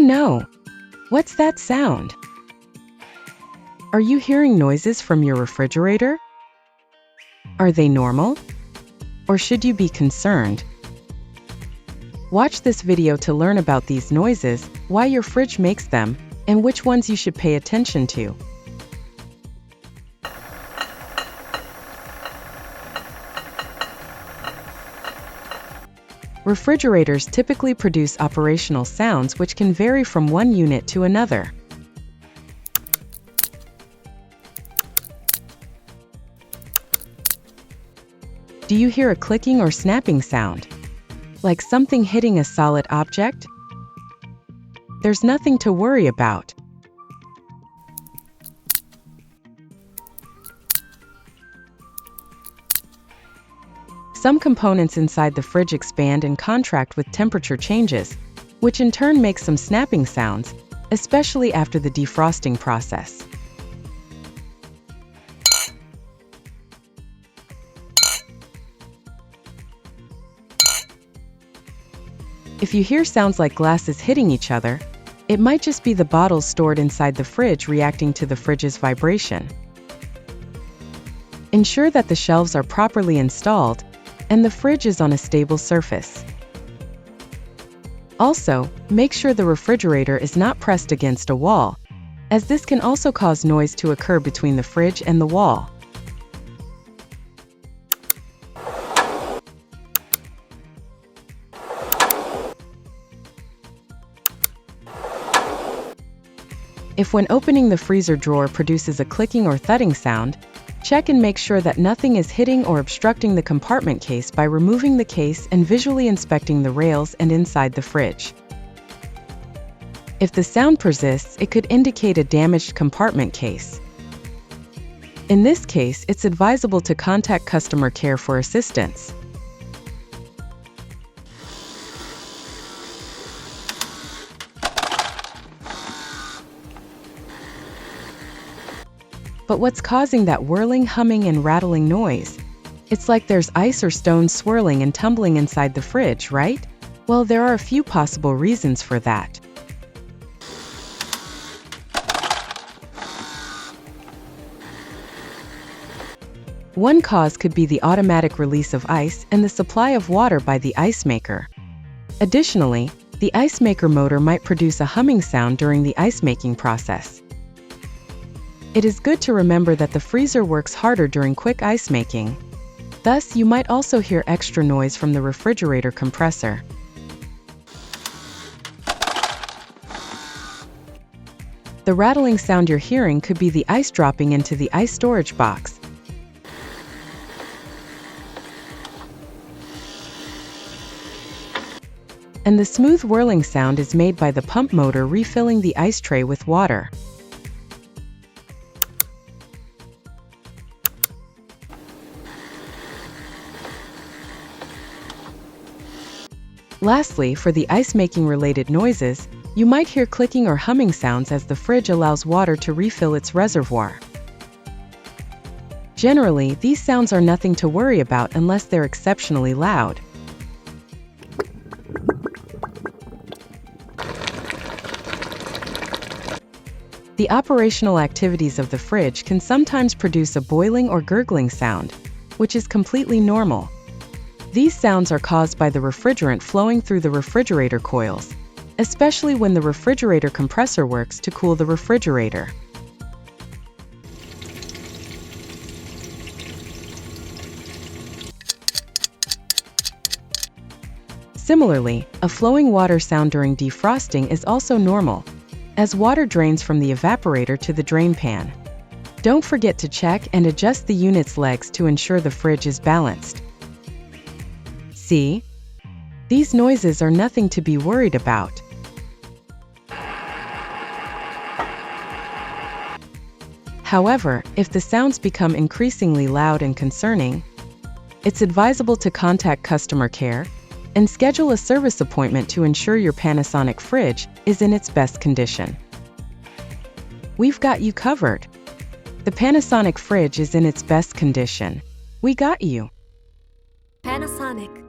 no! What's that sound? Are you hearing noises from your refrigerator? Are they normal? Or should you be concerned? Watch this video to learn about these noises, why your fridge makes them, and which ones you should pay attention to. Refrigerators typically produce operational sounds which can vary from one unit to another. Do you hear a clicking or snapping sound? Like something hitting a solid object? There's nothing to worry about. Some components inside the fridge expand and contract with temperature changes, which in turn makes some snapping sounds, especially after the defrosting process. If you hear sounds like glasses hitting each other, it might just be the bottles stored inside the fridge reacting to the fridge's vibration. Ensure that the shelves are properly installed and the fridge is on a stable surface. Also, make sure the refrigerator is not pressed against a wall, as this can also cause noise to occur between the fridge and the wall. If when opening the freezer drawer produces a clicking or thudding sound, check and make sure that nothing is hitting or obstructing the compartment case by removing the case and visually inspecting the rails and inside the fridge. If the sound persists, it could indicate a damaged compartment case. In this case, it's advisable to contact customer care for assistance. But what's causing that whirling, humming, and rattling noise? It's like there's ice or stones swirling and tumbling inside the fridge, right? Well, there are a few possible reasons for that. One cause could be the automatic release of ice and the supply of water by the ice maker. Additionally, the ice maker motor might produce a humming sound during the ice making process. It is good to remember that the freezer works harder during quick ice making. Thus, you might also hear extra noise from the refrigerator compressor. The rattling sound you're hearing could be the ice dropping into the ice storage box. And the smooth whirling sound is made by the pump motor refilling the ice tray with water. Lastly, for the ice-making related noises, you might hear clicking or humming sounds as the fridge allows water to refill its reservoir. Generally, these sounds are nothing to worry about unless they're exceptionally loud. The operational activities of the fridge can sometimes produce a boiling or gurgling sound, which is completely normal. These sounds are caused by the refrigerant flowing through the refrigerator coils, especially when the refrigerator compressor works to cool the refrigerator. Similarly, a flowing water sound during defrosting is also normal, as water drains from the evaporator to the drain pan. Don't forget to check and adjust the unit's legs to ensure the fridge is balanced. See? These noises are nothing to be worried about. However, if the sounds become increasingly loud and concerning, it's advisable to contact customer care and schedule a service appointment to ensure your Panasonic fridge is in its best condition. We've got you covered. The Panasonic fridge is in its best condition. We got you. Panasonic.